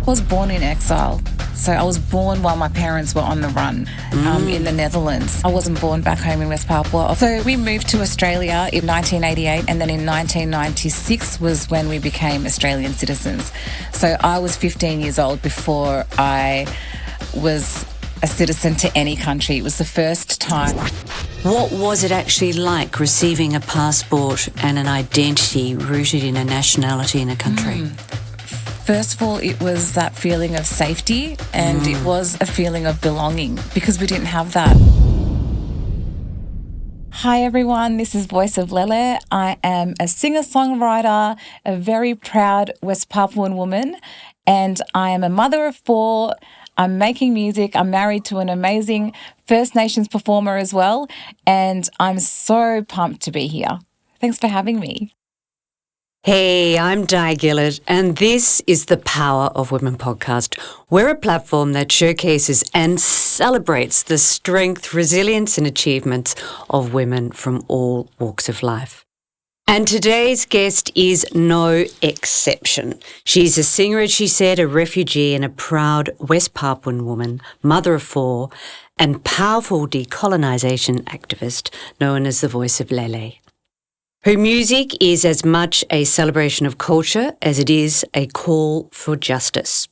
I was born in exile. So I was born while my parents were on the run in the Netherlands. I wasn't born back home in West Papua. So we moved to Australia in 1988, and then in 1996 was when we became Australian citizens. So I was 15 years old before I was a citizen to any country. It was the first time. What was it actually like receiving a passport and an identity rooted in a nationality in a country? First of all, it was that feeling of safety, and it was a feeling of belonging because we didn't have that. Hi everyone, this is Voice of Lele. I am a singer-songwriter, a very proud West Papuan woman, and I am a mother of 4. I'm making music. I'm married to an amazing First Nations performer as well, and I'm so pumped to be here. Thanks for having me. Hey, I'm Gillett, and this is the Power of Women podcast. We're a platform that showcases and celebrates the strength, resilience and achievements of women from all walks of life. And today's guest is no exception. She's a singer, as she said, a refugee and a proud West Papuan woman, mother of 4, and powerful decolonisation activist known as the Voice of Lele. Her music is as much a celebration of culture as it is a call for justice.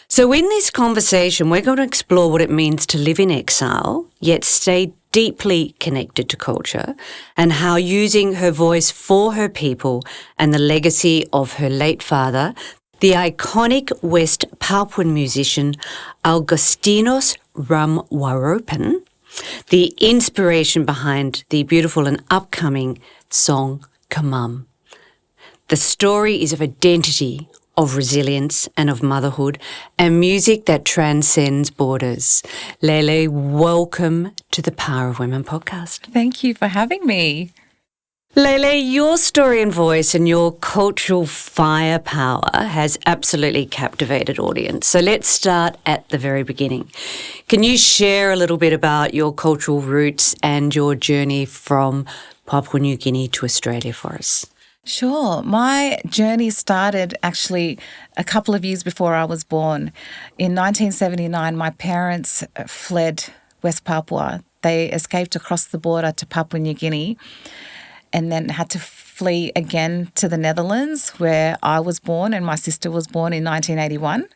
So in this conversation, we're going to explore what it means to live in exile, yet stay deeply connected to culture, and how using her voice for her people and the legacy of her late father, the iconic West Papuan musician Agustinus Rumwaropen, the inspiration behind the beautiful and upcoming song KAMAM. The story is of identity, of resilience and of motherhood, and music that transcends borders. Lele, welcome to the Power of Women podcast. Thank you for having me. Lele, your story and voice and your cultural firepower has absolutely captivated audience. So let's start at the very beginning. Can you share a little bit about your cultural roots and your journey from Papua New Guinea to Australia for us? Sure. My journey started actually a couple of years before I was born. In 1979, my parents fled West Papua. They escaped across the border to Papua New Guinea and then had to flee again to the Netherlands, where I was born and my sister was born in 1981,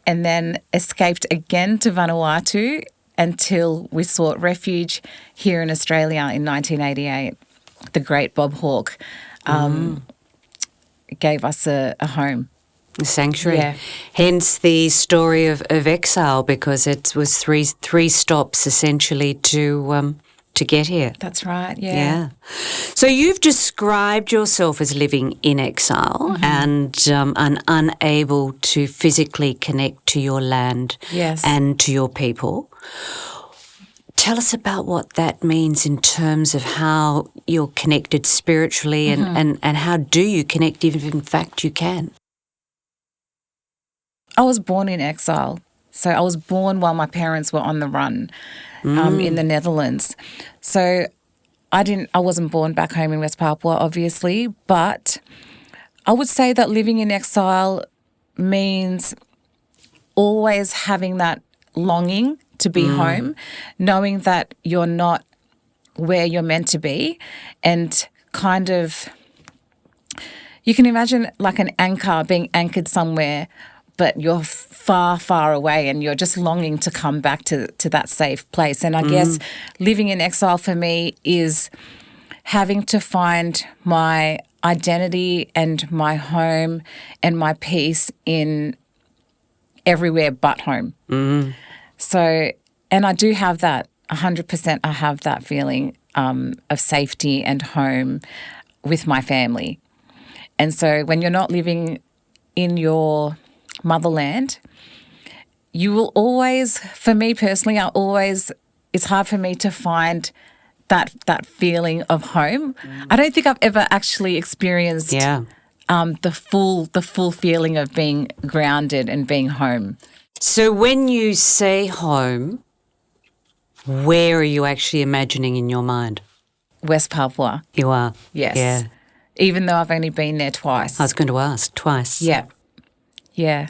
and then escaped again to Vanuatu until we sought refuge here in Australia in 1988. The great Bob Hawke gave us a home. A sanctuary. Yeah. Hence the story of exile, because it was three stops essentially to get here. That's right, yeah. So you've described yourself as living in exile and unable to physically connect to your land and to your people. Tell us about what that means in terms of how you're connected spiritually and how do you connect if in fact you can? I was born in exile. So I was born while my parents were on the run in the Netherlands. So I wasn't born back home in West Papua, obviously, but I would say that living in exile means always having that longing to be home, knowing that you're not where you're meant to be, and kind of, you can imagine like an anchor being anchored somewhere, but you're far, far away and you're just longing to come back to that safe place. And I guess living in exile for me is having to find my identity and my home and my peace in everywhere but home. So, and I do have that, 100% I have that feeling of safety and home with my family. And so when you're not living in your motherland, you will always, for me personally, it's hard for me to find that feeling of home. I don't think I've ever actually experienced the full feeling of being grounded and being home. So when you say home, where are you actually imagining in your mind? West Papua. You are? Yes. Yeah. Even though I've only been there twice. I was going to ask, twice. Yeah. Yeah.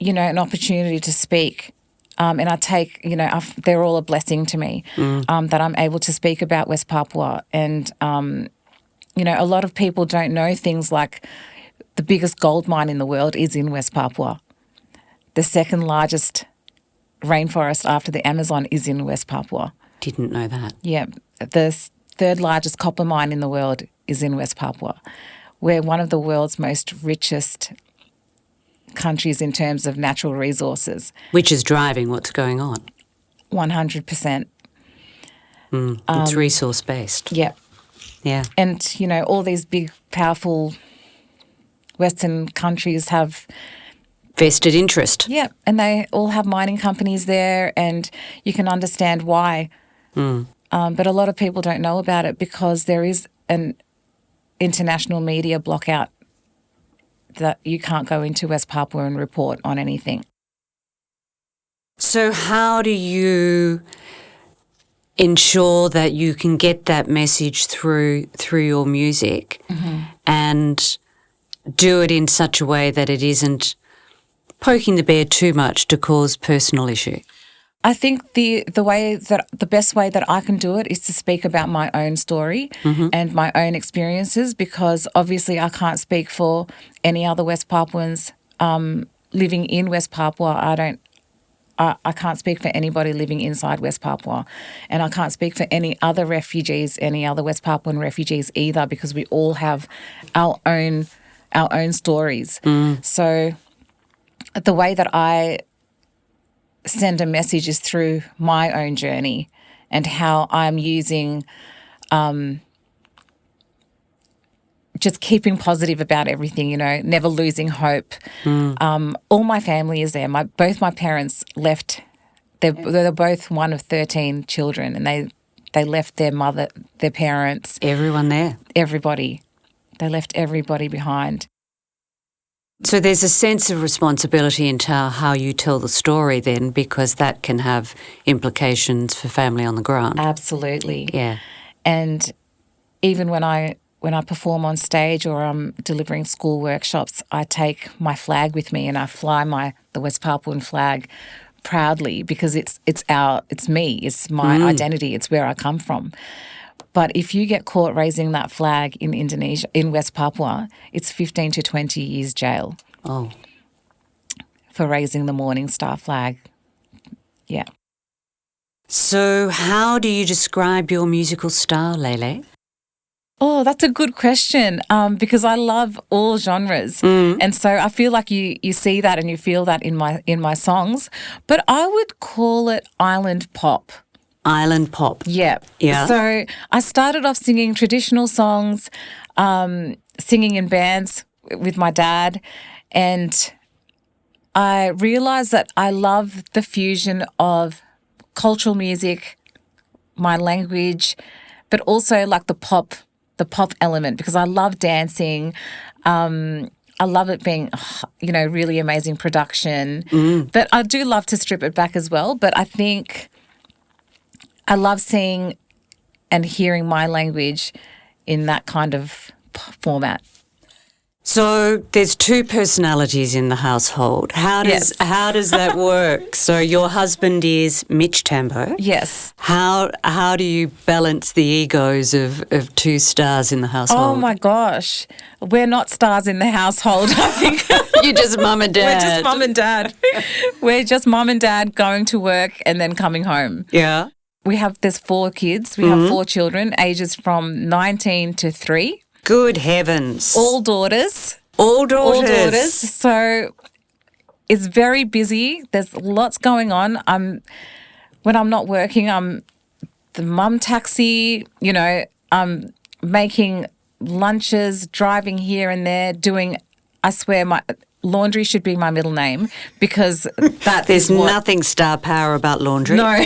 an opportunity to speak. And I take, they're all a blessing to me that I'm able to speak about West Papua. And, a lot of people don't know things like the biggest gold mine in the world is in West Papua. The second largest rainforest after the Amazon is in West Papua. Didn't know that. Yeah. The third largest copper mine in the world is in West Papua. We're one of the world's most richest countries in terms of natural resources. Which is driving what's going on. 100%. It's resource-based. Yeah. Yeah. And, all these big, powerful Western countries have vested interest. Yeah, and they all have mining companies there, and you can understand why. But a lot of people don't know about it because there is an international media blockout that you can't go into West Papua and report on anything. So how do you ensure that you can get that message through your music and do it in such a way that it isn't poking the bear too much to cause personal issue? I think the best way that I can do it is to speak about my own story and my own experiences, because obviously I can't speak for any other West Papuans living in West Papua. I can't speak for anybody living inside West Papua, and I can't speak for any other refugees, any other West Papuan refugees either, because we all have our own stories. So the way that I send a message is through my own journey and how I'm using just keeping positive about everything, never losing hope. All my family is there. Both my parents left. They're both one of 13 children, and they left their mother, their parents. Everyone there. Everybody. They left everybody behind. So there's a sense of responsibility in how you tell the story then, because that can have implications for family on the ground. Absolutely. Yeah. And even when I perform on stage or I'm delivering school workshops, I take my flag with me and I fly the West Papuan flag proudly, because it's me, it's my identity, it's where I come from. But if you get caught raising that flag in Indonesia, in West Papua, it's 15 to 20 years jail. Oh. For raising the Morning Star flag. Yeah. So how do you describe your musical style, Lele? Oh, that's a good question, because I love all genres. And so I feel like you see that and you feel that in my songs. But I would call it island pop. Island pop. Yeah. So I started off singing traditional songs, singing in bands with my dad, and I realised that I love the fusion of cultural music, my language, but also like the pop element, because I love dancing. I love it being, really amazing production. But I do love to strip it back as well. But I think I love seeing and hearing my language in that kind of format. So there's two personalities in the household. How does that work? So your husband is Mitch Tambo. Yes. How do you balance the egos of two stars in the household? Oh my gosh, we're not stars in the household. I think you're just mum and dad. We're just mum and dad. We're just mum and dad going to work and then coming home. Yeah. There's 4 kids. We have 4 children, ages from 19 to 3. Good heavens. All daughters. All daughters. So it's very busy. There's lots going on. When I'm not working, I'm the mum taxi, I'm making lunches, driving here and there, I swear my laundry should be my middle name, because there's nothing star power about laundry. No,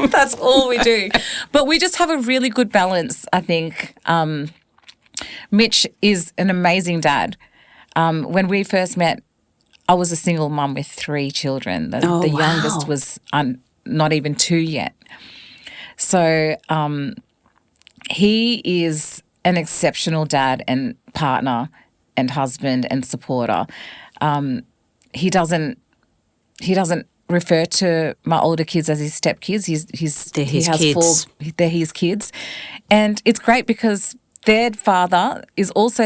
that's all we do. But we just have a really good balance, I think. Mitch is an amazing dad. When we first met, I was a single mum with 3 children. The youngest was not even 2 yet. So he is an exceptional dad and partner and husband and supporter. He doesn't he doesn't refer to my older kids as his stepkids. They're his he has kids. they're his kids. And it's great because their father is also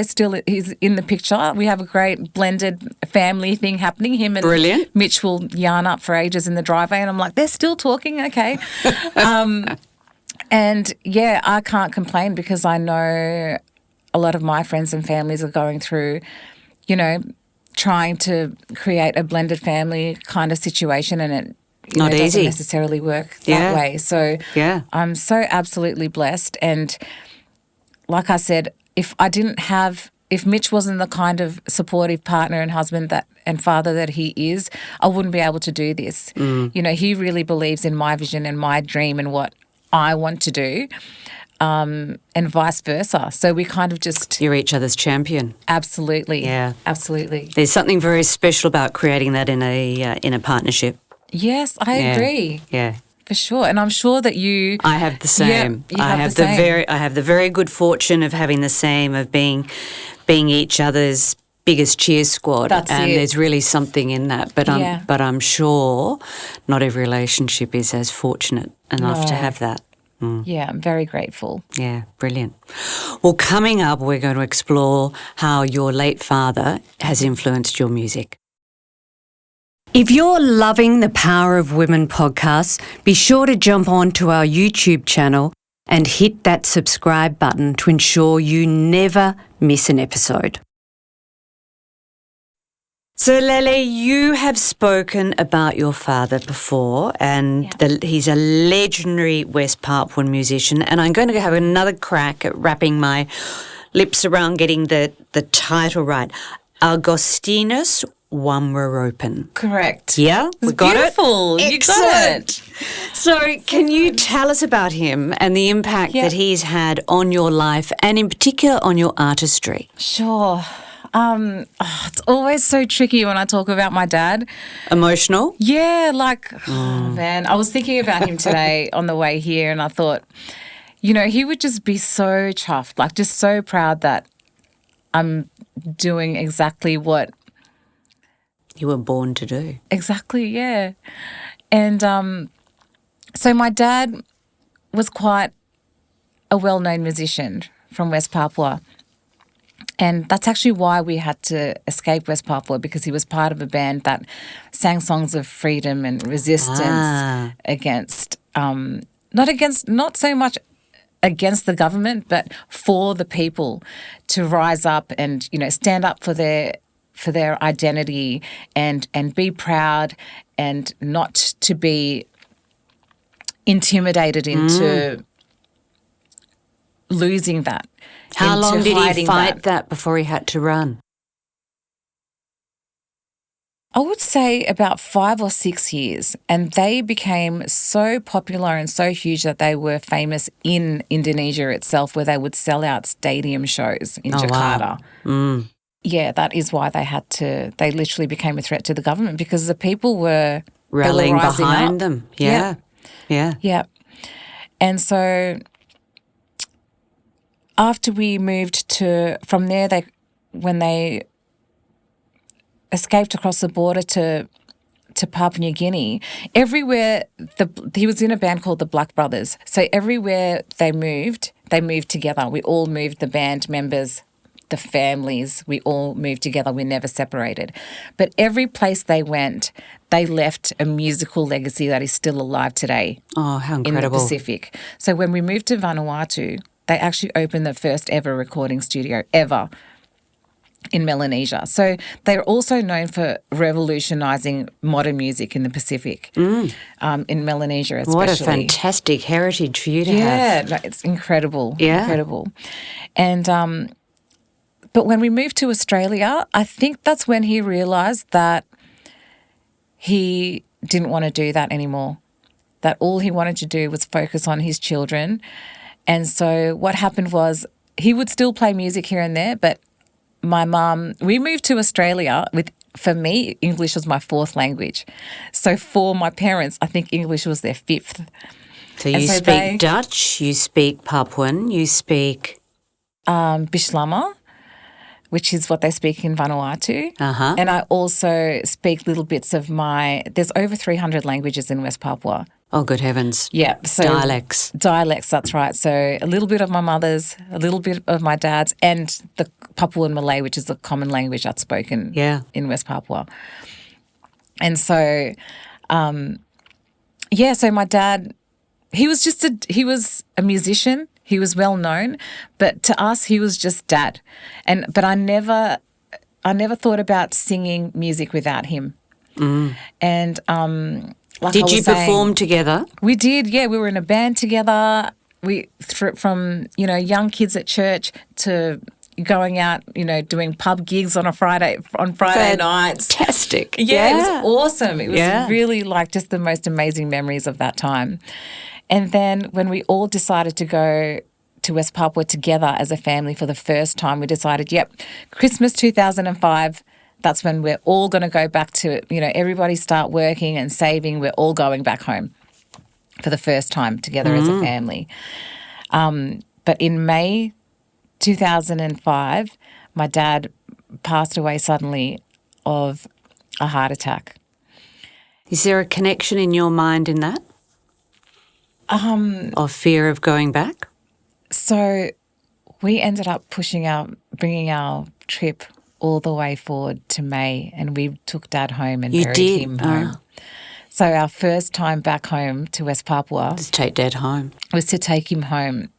he's in the picture. We have a great blended family thing happening. Him and Brilliant. Mitch will yarn up for ages in the driveway, and I'm like, they're still talking, okay. And yeah, I can't complain because I know a lot of my friends and families are going through, you know, trying to create a blended family kind of situation, and it Not doesn't easy. necessarily work Yeah. that way. So Yeah. I'm so absolutely blessed. And like I said, if Mitch wasn't the kind of supportive partner and husband and father that he is, I wouldn't be able to do this. You know, he really believes in my vision and my dream and what I want to do, and vice versa. So we kind of just You're each other's champion. absolutely, Yeah. absolutely. There's something very special about creating that in a partnership. Yes, I Yeah. agree. Yeah. For sure. And I'm sure that you I have the same. you have the same. I have the very good fortune of having the same, of being each other's biggest cheer squad. That's and it. there's really something in that. But Yeah. I'm sure not every relationship is as fortunate enough to No. have that. Yeah, I'm very grateful. Yeah, brilliant. Well, coming up, we're going to explore how your late father has influenced your music. If you're loving the Power of Women podcast, be sure to jump on to our YouTube channel and hit that subscribe button to ensure you never miss an episode. So, Lele, you have spoken about your father before, and he's a legendary West Papuan musician, and I'm going to have another crack at wrapping my lips around getting the title right. Agustinus Rumwaropen. Correct. Yeah, we got beautiful. it. You got it. So, can you tell us about him and the impact that he's had on your life, and in particular on your artistry? Sure. It's always so tricky when I talk about my dad. Emotional? Yeah, like, oh man, I was thinking about him today on the way here, and I thought, you know, he would just be so chuffed, like just so proud that I'm doing exactly what You were born to do. Exactly, yeah. And so my dad was quite a well-known musician from West Papua. And that's actually why we had to escape West Papua, because he was part of a band that sang songs of freedom and resistance against, not so much against the government, but for the people to rise up and, you know, stand up for their identity and be proud and not to be intimidated into losing that. How into long did he hiding fight that before he had to run? I would say about 5 or 6 years, and they became so popular and so huge that they were famous in Indonesia itself, where they would sell out stadium shows in Jakarta. Wow. Yeah, that is why they literally became a threat to the government, because the people were Rallying rising behind up. them. Yeah. Yeah. Yeah. And so after we moved from there, when they escaped across the border to Papua New Guinea, everywhere he was in a band called the Black Brothers. So everywhere they moved together. We all moved, the band members, the families, we all moved together. We never separated. But every place they went, they left a musical legacy that is still alive today. Oh, how In the incredible. Pacific. So when we moved to Vanuatu, they actually opened the first ever recording studio ever in Melanesia. So they're also known for revolutionising modern music in the Pacific, in Melanesia especially. What a fantastic heritage for you to have. Yeah, no, it's incredible. Yeah. Incredible. And but when we moved to Australia, I think that's when he realised that he didn't want to do that anymore, that all he wanted to do was focus on his children. And so what happened was he would still play music here and there, but my mum, we moved to Australia for me, English was my 4th language. So for my parents, I think English was their 5th. So you speak Dutch, you speak Papuan, you speak... Bishlama. which is what they speak in Vanuatu. Uh-huh. And I also speak little bits of there's over 300 languages in West Papua. Oh, good heavens. Yeah. So Dialects. Dialects, that's right. So a little bit of my mother's, a little bit of my dad's, and the Papuan Malay, which is the common language that's spoken in West Papua. And so, so my dad, he was a musician. He was well known, but to us, he was just dad. But I never thought about singing music without him. Mm. And did you perform together? We did, yeah. We were in a band together. From young kids at church to going out, doing pub gigs on Friday nights. Fantastic. Yeah, it was awesome. It was really like just the most amazing memories of that time. And then when we all decided to go to West Papua together as a family for the first time, we decided, Christmas 2005, that's when we're all going to go back to, everybody start working and saving. We're all going back home for the first time together as a family. But in May 2005, my dad passed away suddenly of a heart attack. Is there a connection in your mind in that? Of fear of going back? So we ended up bringing our trip all the way forward to May, and we took Dad home and buried him home. So our first time back home to West Papua to take Dad home was to take him home.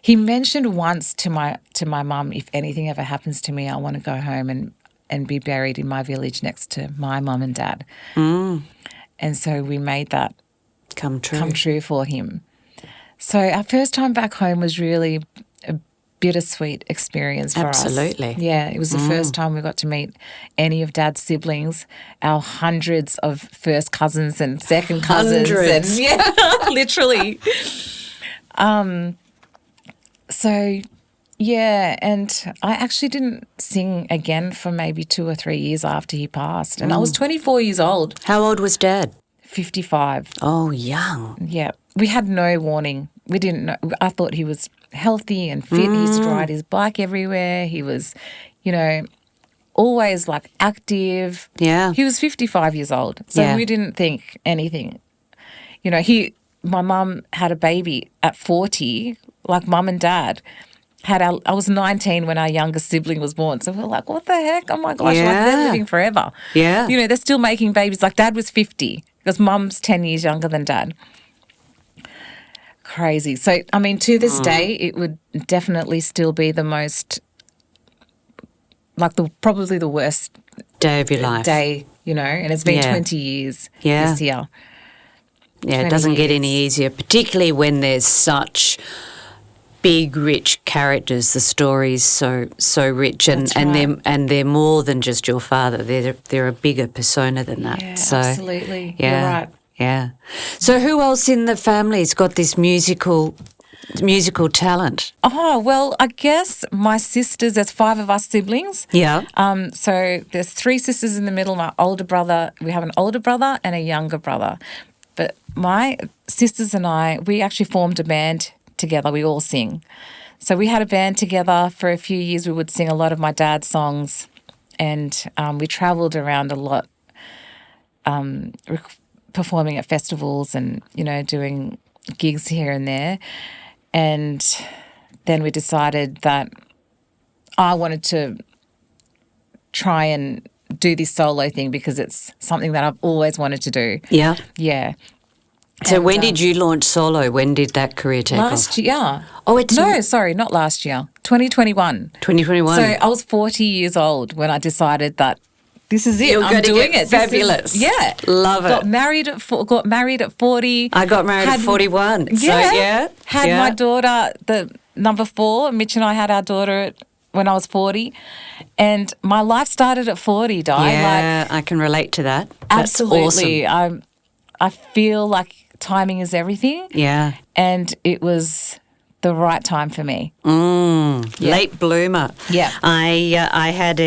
He mentioned once to my mum, if anything ever happens to me, I want to go home and be buried in my village next to my mum and dad. Mm. And so we made that come true for him. So our first time back home was really a bittersweet experience for us. Absolutely. Yeah, it was the first time we got to meet any of Dad's siblings, our hundreds of first cousins and second cousins. Hundreds. And literally. And I actually didn't sing again for maybe 2 or 3 years after he passed. And I was 24 years old. How old was Dad? 55. Oh, young. Yeah. We had no warning. We didn't know. I thought he was healthy and fit. He used to ride his bike everywhere. He was, always like active. Yeah. He was 55 years old. So we didn't think anything. My mum had a baby at 40, like mum and dad. I was 19 when our youngest sibling was born. So we were like, what the heck? Oh my gosh, like they're living forever. Yeah. They're still making babies. Like Dad was 50 because mum's 10 years younger than Dad. Crazy. So, I mean, to this day, it would definitely still be the most, like probably the worst day of your life. And it's been 20 years this year. Yeah, it doesn't get any easier, particularly when there's such big, rich characters. The story's so rich, and they're more than just your father. They're a bigger persona than that. Yeah, absolutely. Yeah, you're right. Yeah. So who else in the family's got this musical talent? Oh, well, I guess my sisters, there's 5 of us siblings. Yeah. So there's 3 sisters in the middle, my older brother. We have an older brother and a younger brother. But my sisters and I, we actually formed a band together. We all sing. So we had a band together for a few years. We would sing a lot of my dad's songs, and we travelled around a lot, performing at festivals and, doing gigs here and there. And then we decided that I wanted to try and do this solo thing because it's something that I've always wanted to do. Yeah. Yeah. So when did you launch solo? When did that career take off? Last year. Oh, it's... No, sorry, not last year. 2021. 2021. So I was 40 years old when I decided that this is it. I'm doing it. Fabulous. Love it. Got married at 40. I got married at 41. Had my daughter, the number 4. Mitch and I had our daughter when I was 40. And my life started at 40, Di. Yeah, I can relate to that. That's absolutely. awesome. I feel like timing is everything. Yeah. And it was the right time for me. Late bloomer. Yeah. I had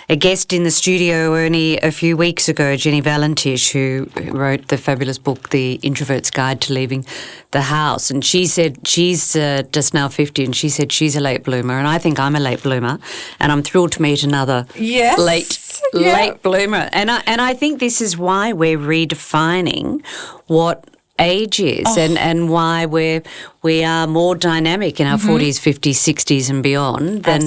a guest in the studio only a few weeks ago, Jenny Valentish, who wrote the fabulous book, The Introvert's Guide to Leaving the House. And she said she's just now 50, and she said she's a late bloomer. And I think I'm a late bloomer, and I'm thrilled to meet another late bloomer. And I think this is why we're redefining what age is and why we are more dynamic in our 40s, 50s, 60s and beyond than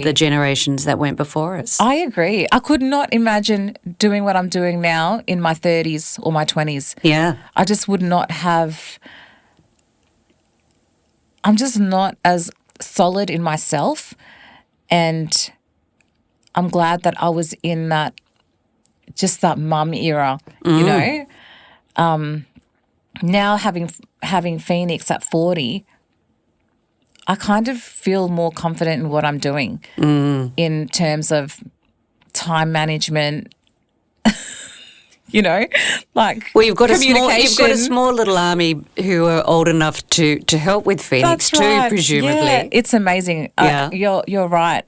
the generations that went before us. I agree. I could not imagine doing what I'm doing now in my 30s or my 20s. Yeah. I just would not have – I'm just not as solid in myself, and I'm glad that I was in that mum era, you know. Now having Phoenix at 40, I kind of feel more confident in what I'm doing in terms of time management. You know, like you've got a small little army who are old enough to help with Phoenix too, presumably. Yeah, it's amazing. You're right.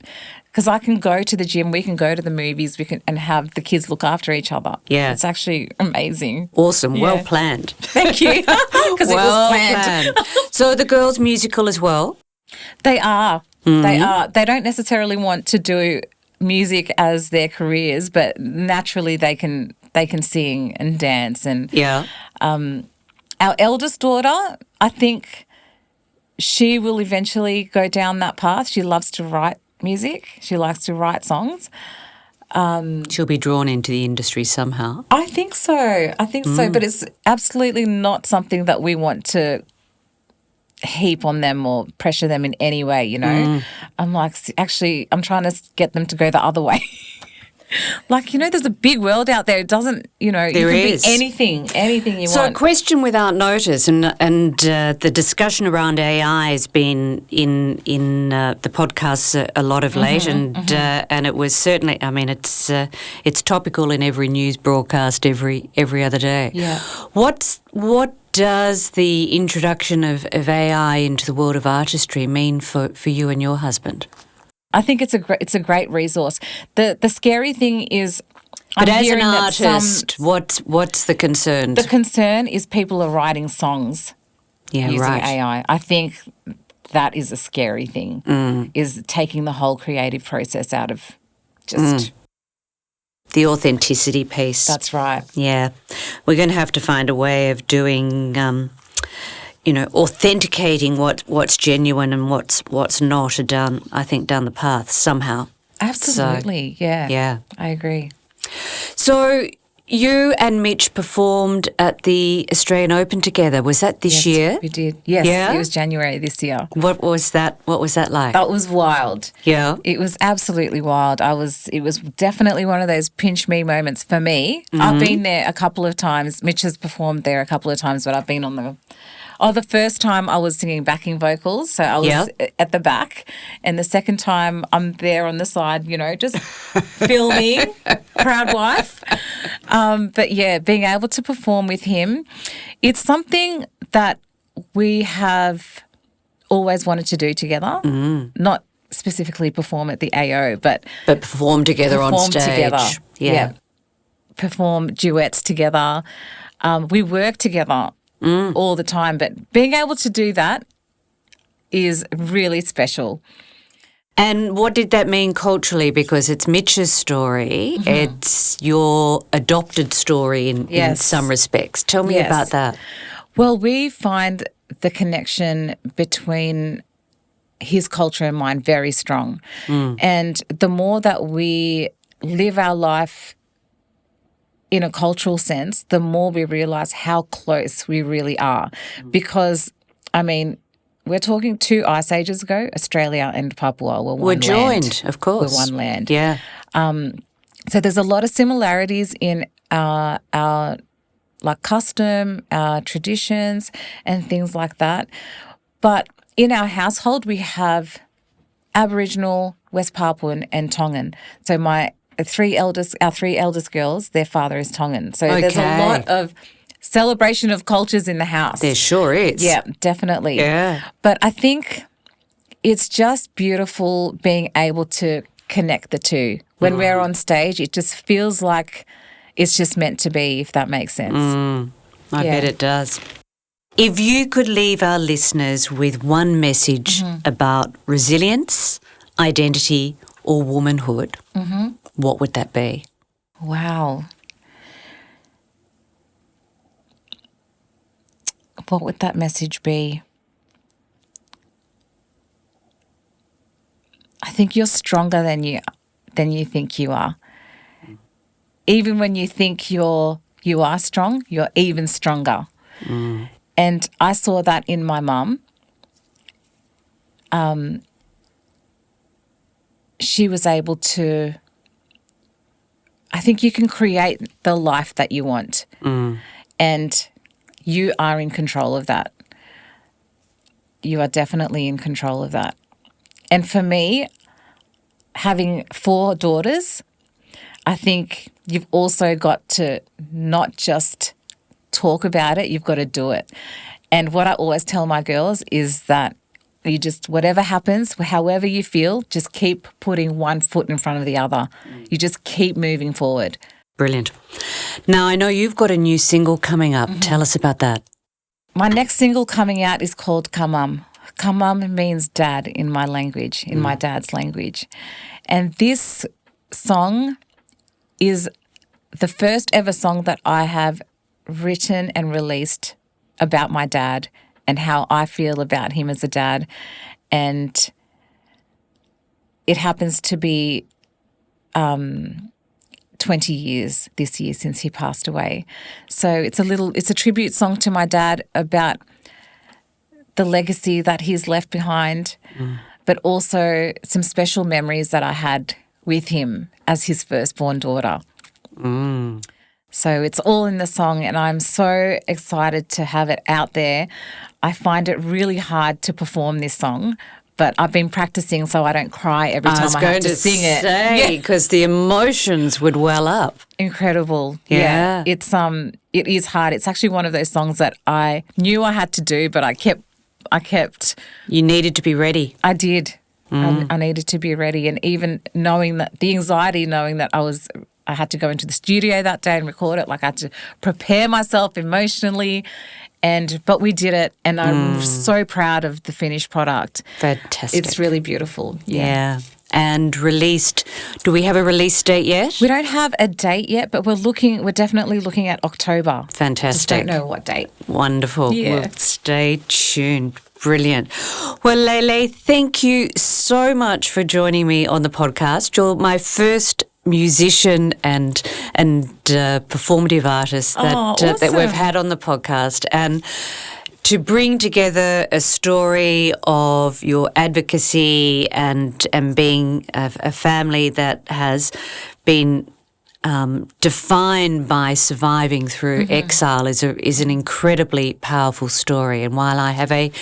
Because I can go to the gym, we can go to the movies, and have the kids look after each other. Yeah. It's actually amazing. Awesome. Yeah. Well planned. Thank you. Because it was planned. So are the girls musical as well? They are. They are. They don't necessarily want to do music as their careers, but naturally they can sing and dance. And our eldest daughter, I think she will eventually go down that path. She loves to write music. She likes to write songs. She'll be drawn into the industry somehow. I think so. But it's absolutely not something that we want to heap on them or pressure them in any way, you know. I'm like, actually, I'm trying to get them to go the other way. Like, you know, there's a big world out there. It doesn't, you know, you can be anything you want. So a question without notice, and the discussion around AI has been in the podcasts a lot of late, and it was certainly, I mean, it's topical in every news broadcast every other day. Yeah. What does the introduction of AI into the world of artistry mean for you and your husband? I think it's a great resource. The scary thing is, but as an artist, what's the concern? The concern is people are writing songs using AI. I think that is a scary thing. Is taking the whole creative process out of just the authenticity piece. That's right. Yeah, we're going to have to find a way of doing. Authenticating what's genuine and what's not down the path somehow. Absolutely, so, yeah. I agree. So you and Mitch performed at the Australian Open together. Was that this year? We did. Yes, It was January this year. What was that like? That was wild. Yeah. It was absolutely wild. It was definitely one of those pinch me moments for me. I've been there a couple of times. Mitch has performed there a couple of times, but I've been on the first time I was singing backing vocals, so I was at the back, and the second time I'm there on the side, you know, just filming, proud wife. But yeah, being able to perform with him, it's something that we have always wanted to do together, not specifically perform at the AO, but perform together on stage. Together. Yeah. Perform duets together. We work together all the time, but being able to do that is really special. And what did that mean culturally? Because it's Mitch's story, it's your adopted story in some respects. Tell me about that. Well, we find the connection between his culture and mine very strong. And the more that we live our life in a cultural sense, the more we realise how close we really are. Because, I mean, we're talking 2 ice ages ago, Australia and Papua were one land. We're joined, of course. We're one land. Yeah. So there's a lot of similarities in our like custom, our traditions and things like that. But in our household, we have Aboriginal, West Papuan and Tongan. So our 3 eldest girls, their father is Tongan. So there's a lot of celebration of cultures in the house. There sure is. Yeah, definitely. Yeah. But I think it's just beautiful being able to connect the two. When we're on stage, it just feels like it's just meant to be, if that makes sense. I bet it does. If you could leave our listeners with one message about resilience, identity, or womanhood, what would that be? Wow. What would that message be? I think you're stronger than you think you are. Even when you think you are strong, you're even stronger. And I saw that in my mum. She was able to, I think you can create the life that you want. And you are in control of that. You are definitely in control of that. And for me, having 4 daughters, I think you've also got to not just talk about it, you've got to do it. And what I always tell my girls is that you just, whatever happens, however you feel, just keep putting one foot in front of the other. You just keep moving forward. Brilliant. Now, I know you've got a new single coming up. Tell us about that. My next single coming out is called KAMAM. KAMAM means dad in my language, in my dad's language. And this song is the first ever song that I have written and released about my dad and how I feel about him as a dad. And it happens to be 20 years this year since he passed away. So it's a tribute song to my dad about the legacy that he's left behind, but also some special memories that I had with him as his firstborn daughter. So it's all in the song, and I'm so excited to have it out there. I find it really hard to perform this song, but I've been practicing so I don't cry every time I have to sing it. Because the emotions would well up. Incredible. Yeah. It is hard. It's actually one of those songs that I knew I had to do, but I kept. You needed to be ready. I did. I needed to be ready, and even knowing that the anxiety, knowing that I had to go into the studio that day and record it. Like I had to prepare myself emotionally, but we did it, and I'm so proud of the finished product. Fantastic. It's really beautiful. Yeah. And released, do we have a release date yet? We don't have a date yet, but we're definitely looking at October. Fantastic. Just don't know what date. Wonderful. Yeah. Well, stay tuned. Brilliant. Well, Lele, thank you so much for joining me on the podcast. You're my first musician and performative artist that we've had on the podcast, and to bring together a story of your advocacy and being a family that has been defined by surviving through exile is an incredibly powerful story. And while I have a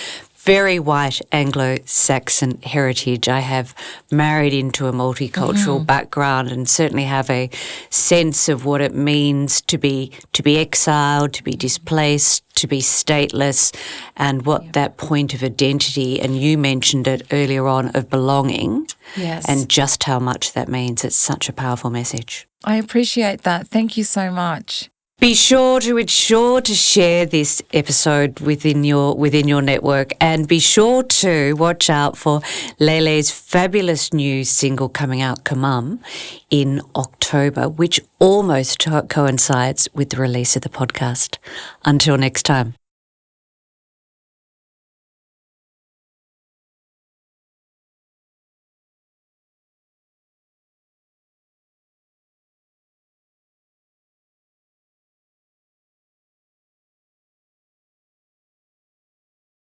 very white Anglo-Saxon heritage, I have married into a multicultural background and certainly have a sense of what it means to be exiled, to be displaced, to be stateless, and what that point of identity, and you mentioned it earlier on, of belonging, and just how much that means. It's such a powerful message. I appreciate that. Thank you so much. Be sure to share this episode within your network, and be sure to watch out for Lele's fabulous new single coming out, KAMAM, in October, which almost coincides with the release of the podcast. Until next time.